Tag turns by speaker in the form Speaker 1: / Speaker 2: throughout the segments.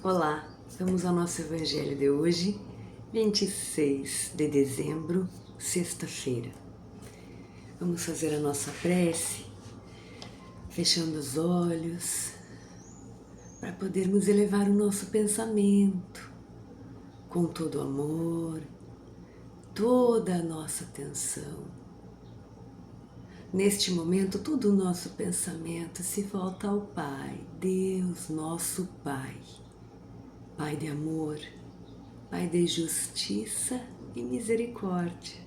Speaker 1: Olá, vamos ao nosso Evangelho de hoje, 26 de dezembro, sexta-feira. Vamos fazer a nossa prece, fechando os olhos, para podermos elevar o nosso pensamento com todo o amor, toda a nossa atenção. Neste momento, todo o nosso pensamento se volta ao Pai, Deus, nosso Pai. Pai de amor, Pai de justiça e misericórdia.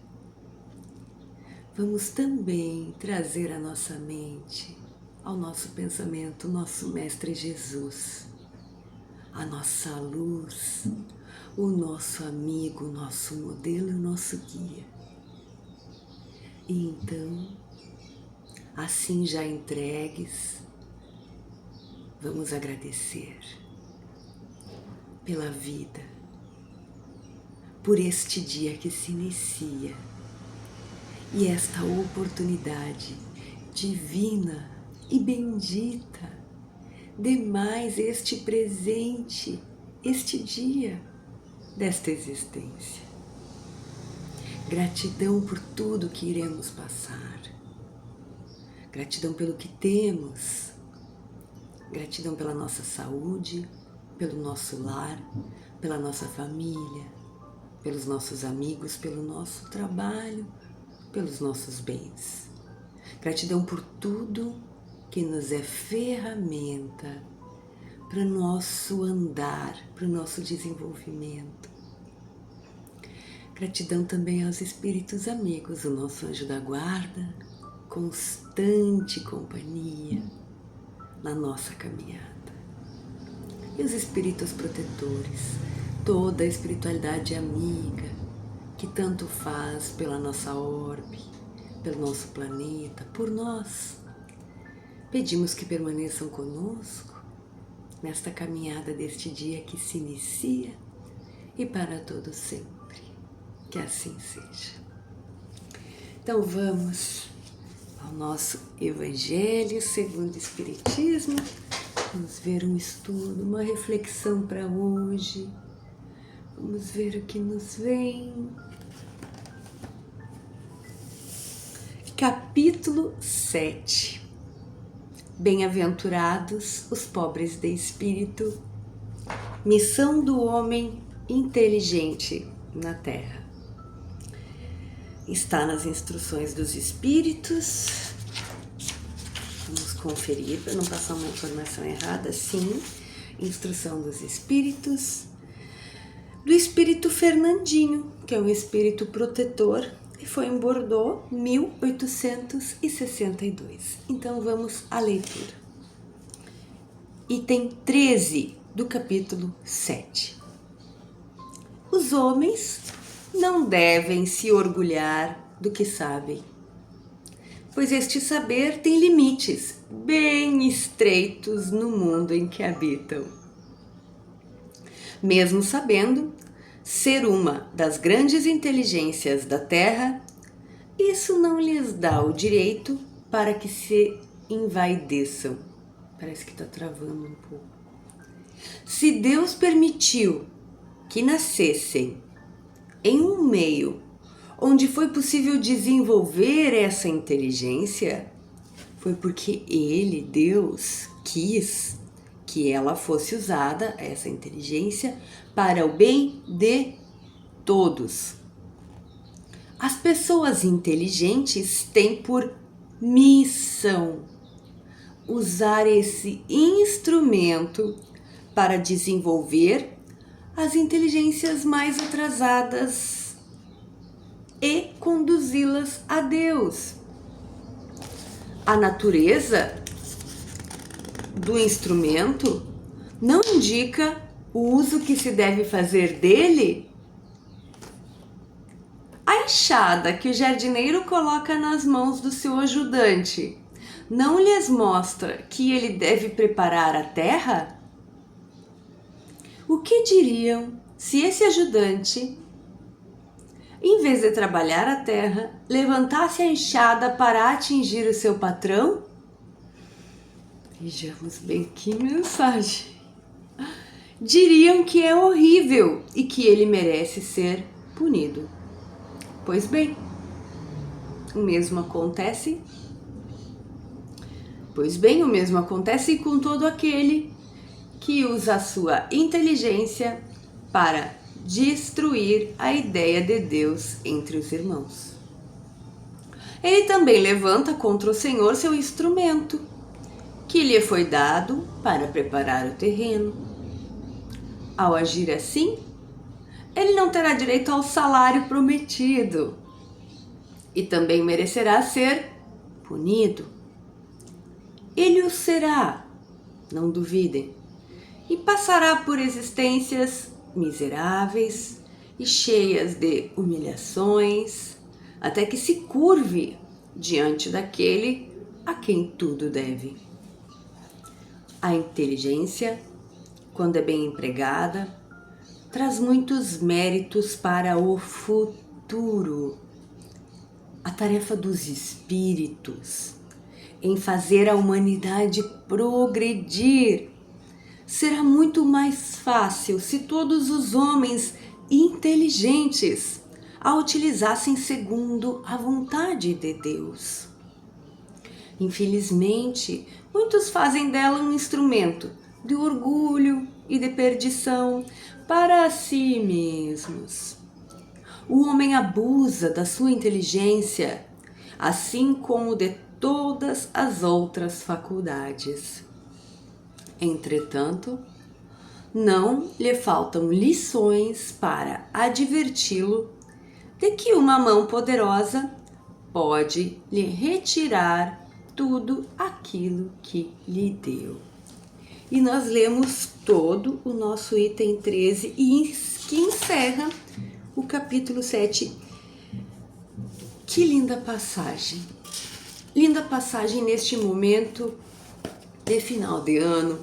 Speaker 1: Vamos também trazer à nossa mente, ao nosso pensamento, o nosso Mestre Jesus, a nossa luz, o nosso amigo, o nosso modelo e o nosso guia. E então, assim já entregues, vamos agradecer pela vida, por este dia que se inicia e esta oportunidade divina e bendita de mais este presente, este dia desta existência. Gratidão por tudo que iremos passar, gratidão pelo que temos, gratidão pela nossa saúde, pelo nosso lar, pela nossa família, pelos nossos amigos, pelo nosso trabalho, pelos nossos bens. Gratidão por tudo que nos é ferramenta para o nosso andar, para o nosso desenvolvimento. Gratidão também aos espíritos amigos, o nosso anjo da guarda, constante companhia na nossa caminhada. E os espíritos protetores, toda a espiritualidade amiga que tanto faz pela nossa orbe, pelo nosso planeta, por nós. Pedimos que permaneçam conosco nesta caminhada deste dia que se inicia e para todo sempre. Que assim seja. Então vamos ao nosso Evangelho segundo o Espiritismo. Vamos ver um estudo, uma reflexão para hoje. Vamos ver o que nos vem. Capítulo 7. Bem-aventurados os pobres de espírito, missão do homem inteligente na terra. Está nas instruções dos espíritos. Vamos conferir para não passar uma informação errada. Sim, instrução dos espíritos, do espírito Fernandinho, que é um espírito protetor e foi em Bordeaux, 1862. Então vamos à leitura. Item 13 do capítulo 7. Os homens não devem se orgulhar do que sabem, pois este saber tem limites bem estreitos no mundo em que habitam. Mesmo sabendo ser uma das grandes inteligências da Terra, isso não lhes dá o direito para que se envaideçam. Parece que está travando um pouco. Se Deus permitiu que nascessem em um meio onde foi possível desenvolver essa inteligência, foi porque Ele, Deus, quis que ela fosse usada, essa inteligência, para o bem de todos. As pessoas inteligentes têm por missão usar esse instrumento para desenvolver as inteligências mais atrasadas e conduzi-las a Deus. A natureza do instrumento não indica o uso que se deve fazer dele. A enxada que o jardineiro coloca nas mãos do seu ajudante não lhes mostra que ele deve preparar a terra? O que diriam se esse ajudante, em vez de trabalhar a terra, levantasse a enxada para atingir o seu patrão? Vejamos bem que mensagem. diriam que é horrível e que ele merece ser punido. Pois bem, o mesmo acontece. Pois bem, o mesmo acontece com todo aquele que usa a sua inteligência para destruir a ideia de Deus entre os irmãos. Ele também levanta contra o Senhor seu instrumento, que lhe foi dado para preparar o terreno. Ao agir assim, ele não terá direito ao salário prometido e também merecerá ser punido. Ele o será, não duvidem, e passará por existências miseráveis e cheias de humilhações, até que se curve diante daquele a quem tudo deve. A inteligência, quando é bem empregada, traz muitos méritos para o futuro. A tarefa dos espíritos em fazer a humanidade progredir será muito mais fácil se todos os homens inteligentes a utilizassem segundo a vontade de Deus. Infelizmente, muitos fazem dela um instrumento de orgulho e de perdição para si mesmos. O homem abusa da sua inteligência, assim como de todas as outras faculdades. Entretanto, não lhe faltam lições para adverti-lo de que uma mão poderosa pode lhe retirar tudo aquilo que lhe deu. E nós lemos todo o nosso item 13 e que encerra o capítulo 7. Que linda passagem! Linda passagem neste momento de final de ano,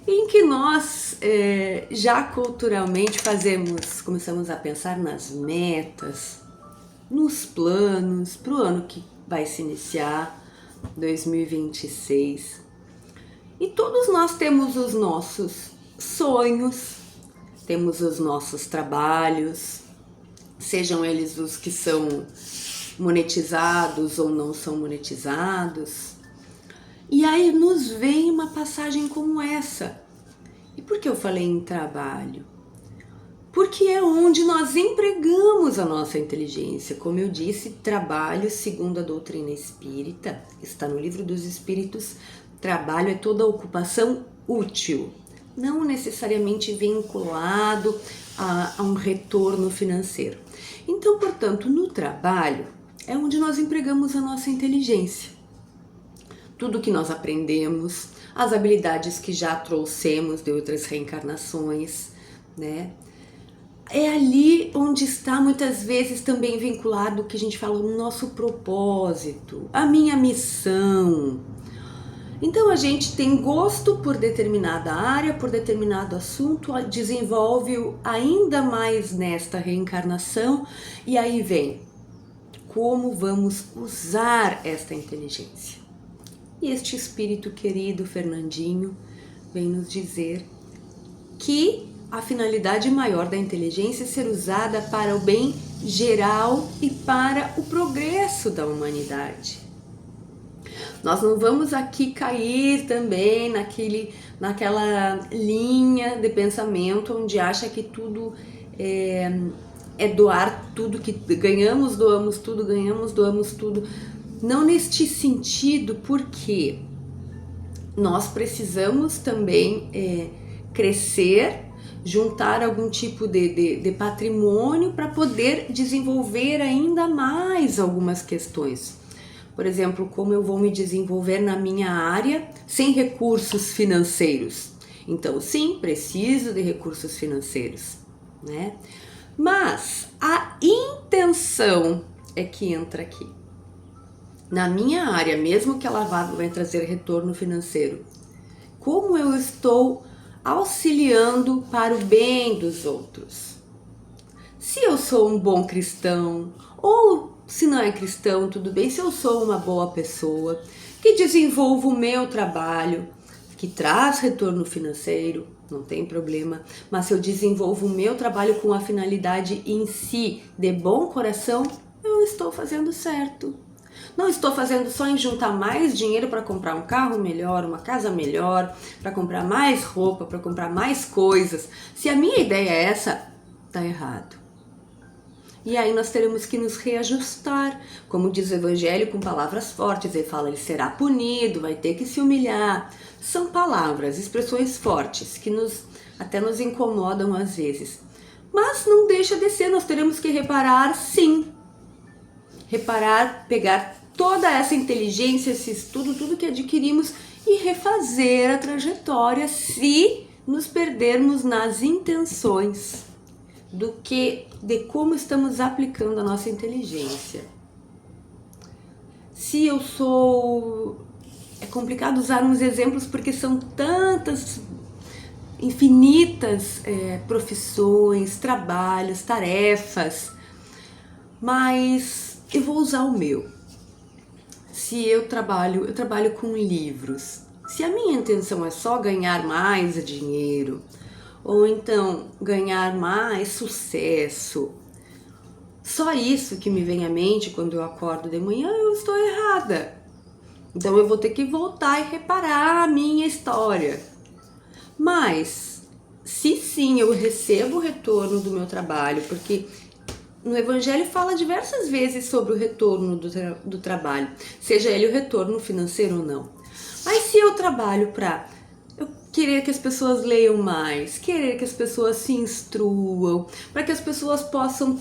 Speaker 1: em que nós já culturalmente começamos a pensar nas metas, nos planos para o ano que vai se iniciar, 2026. E todos nós temos os nossos sonhos, temos os nossos trabalhos, sejam eles os que são monetizados ou não são monetizados. E aí nos vem uma passagem como essa. E por que eu falei em trabalho? Porque é onde nós empregamos a nossa inteligência. Como eu disse, trabalho, segundo a doutrina espírita, está no Livro dos Espíritos, trabalho é toda ocupação útil, não necessariamente vinculado a um retorno financeiro. Então, portanto, no trabalho é onde nós empregamos a nossa inteligência. Tudo que nós aprendemos, as habilidades que já trouxemos de outras reencarnações, né? É ali onde está muitas vezes também vinculado o que a gente fala, o nosso propósito, a minha missão. Então a gente tem gosto por determinada área, por determinado assunto, desenvolve-o ainda mais nesta reencarnação e aí vem como vamos usar esta inteligência. E este espírito querido, Fernandinho, vem nos dizer que a finalidade maior da inteligência é ser usada para o bem geral e para o progresso da humanidade. Nós não vamos aqui cair também naquela linha de pensamento onde acha que tudo é doar tudo que ganhamos, doamos tudo, ganhamos, doamos tudo. Não neste sentido, porque nós precisamos também crescer, juntar algum tipo de patrimônio para poder desenvolver ainda mais algumas questões. Por exemplo, como eu vou me desenvolver na minha área sem recursos financeiros? Então, sim, preciso de recursos financeiros, né? Mas a intenção é que entra aqui. Na minha área, mesmo que ela vai trazer retorno financeiro, como eu estou auxiliando para o bem dos outros? Se eu sou um bom cristão, ou se não é cristão, tudo bem, se eu sou uma boa pessoa, que desenvolvo o meu trabalho, que traz retorno financeiro, não tem problema. Mas se eu desenvolvo o meu trabalho com a finalidade em si, de bom coração, eu estou fazendo certo. Não estou fazendo só em juntar mais dinheiro para comprar um carro melhor, uma casa melhor, para comprar mais roupa, para comprar mais coisas. Se a minha ideia é essa, tá errado. E aí nós teremos que nos reajustar. Como diz o Evangelho com palavras fortes, ele fala, ele será punido, vai ter que se humilhar. São palavras, expressões fortes que até nos incomodam às vezes. Mas não deixa de ser, nós teremos que reparar sim. Reparar, pegar toda essa inteligência, esse estudo, tudo que adquirimos e refazer a trajetória se nos perdermos nas intenções de como estamos aplicando a nossa inteligência. Se eu sou... É complicado usar uns exemplos porque são tantas, infinitas profissões, trabalhos, tarefas, mas eu vou usar o meu. Se eu trabalho com livros. Se a minha intenção é só ganhar mais dinheiro, ou então ganhar mais sucesso, só isso que me vem à mente quando eu acordo de manhã, eu estou errada. Então eu vou ter que voltar e reparar a minha história. Mas, se sim eu recebo o retorno do meu trabalho, porque no Evangelho fala diversas vezes sobre o retorno do trabalho, seja ele o retorno financeiro ou não. Mas se eu trabalho para eu querer que as pessoas leiam mais, querer que as pessoas se instruam, para que as pessoas possam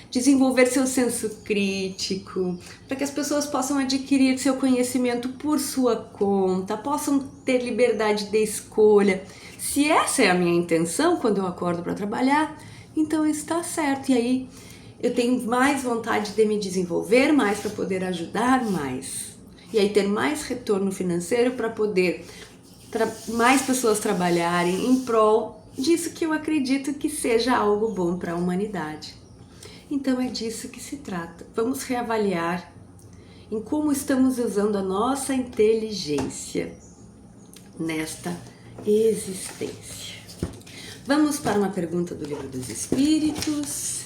Speaker 1: desenvolver seu senso crítico, para que as pessoas possam adquirir seu conhecimento por sua conta, possam ter liberdade de escolha. Se essa é a minha intenção quando eu acordo para trabalhar, então está certo. E aí eu tenho mais vontade de me desenvolver mais para poder ajudar mais. E aí ter mais retorno financeiro para poder mais pessoas trabalharem em prol disso que eu acredito que seja algo bom para a humanidade. Então é disso que se trata. Vamos reavaliar em como estamos usando a nossa inteligência nesta existência. Vamos para uma pergunta do Livro dos Espíritos.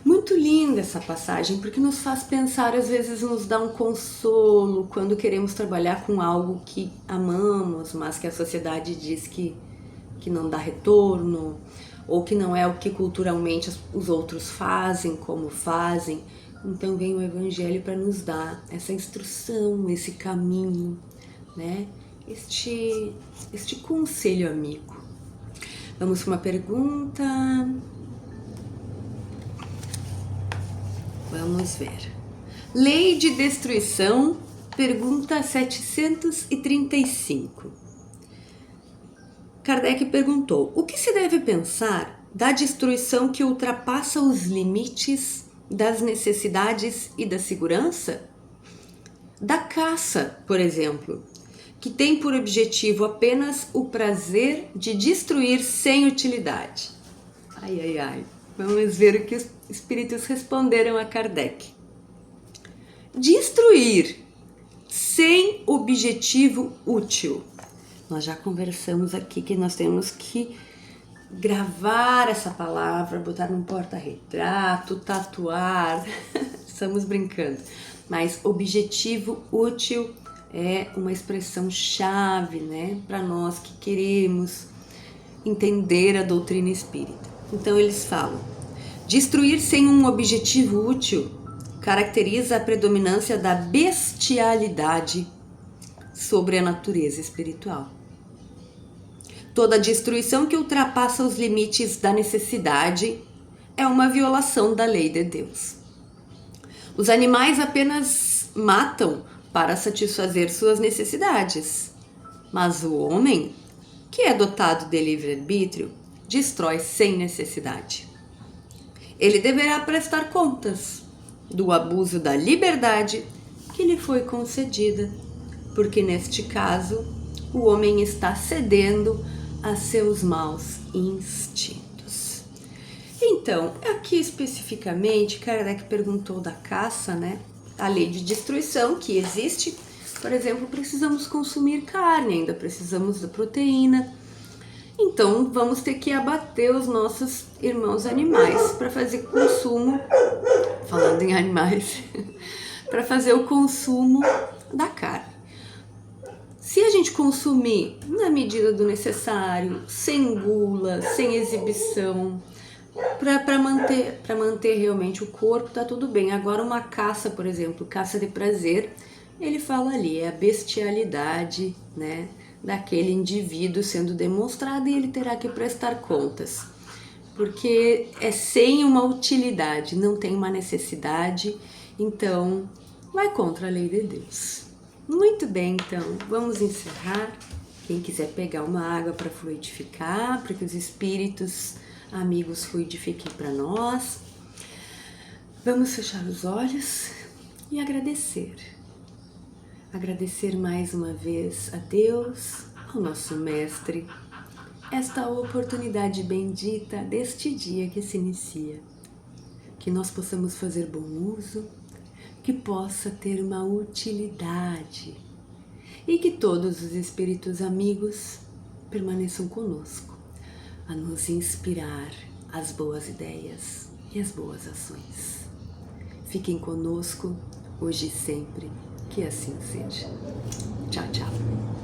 Speaker 1: Muito linda essa passagem, porque nos faz pensar, às vezes nos dá um consolo quando queremos trabalhar com algo que amamos, mas que a sociedade diz que não dá retorno, ou que não é o que culturalmente os outros fazem, como fazem. Então vem o Evangelho para nos dar essa instrução, esse caminho, né? Este conselho amigo. Vamos para uma pergunta. Vamos ver. Lei de destruição, pergunta 735. Kardec perguntou: o que se deve pensar da destruição que ultrapassa os limites das necessidades e da segurança? Da caça, por exemplo, que tem por objetivo apenas o prazer de destruir sem utilidade. Ai, ai, ai. Vamos ver o que os espíritos responderam a Kardec. Destruir sem objetivo útil. Nós já conversamos aqui que nós temos que gravar essa palavra, botar num porta-retrato, tatuar. Estamos brincando. Mas objetivo útil é uma expressão chave, né, para nós que queremos entender a doutrina espírita. Então eles falam: destruir sem um objetivo útil caracteriza a predominância da bestialidade sobre a natureza espiritual. Toda destruição que ultrapassa os limites da necessidade é uma violação da lei de Deus. Os animais apenas matam para satisfazer suas necessidades, mas o homem, que é dotado de livre-arbítrio, destrói sem necessidade. Ele deverá prestar contas do abuso da liberdade que lhe foi concedida, porque neste caso o homem está cedendo a seus maus instintos. Então, aqui especificamente, Kardec perguntou da caça, né? A lei de destruição que existe. Por exemplo, precisamos consumir carne, ainda precisamos da proteína. Então vamos ter que abater os nossos irmãos animais para fazer consumo, falando em animais, para fazer o consumo da carne. Se a gente consumir na medida do necessário, sem gula, sem exibição, para manter realmente o corpo, tá tudo bem. Agora uma caça, por exemplo, caça de prazer, ele fala ali, é a bestialidade, né, daquele indivíduo sendo demonstrado e ele terá que prestar contas. Porque é sem uma utilidade, não tem uma necessidade, então vai contra a lei de Deus. Muito bem, então, vamos encerrar. Quem quiser pegar uma água para fluidificar, para que os espíritos amigos fluidifiquem para nós. Vamos fechar os olhos e agradecer. Agradecer mais uma vez a Deus, ao nosso Mestre, esta oportunidade bendita deste dia que se inicia. Que nós possamos fazer bom uso, que possa ter uma utilidade e que todos os espíritos amigos permaneçam conosco, a nos inspirar as boas ideias e as boas ações. Fiquem conosco hoje e sempre, que assim seja. Tchau, tchau.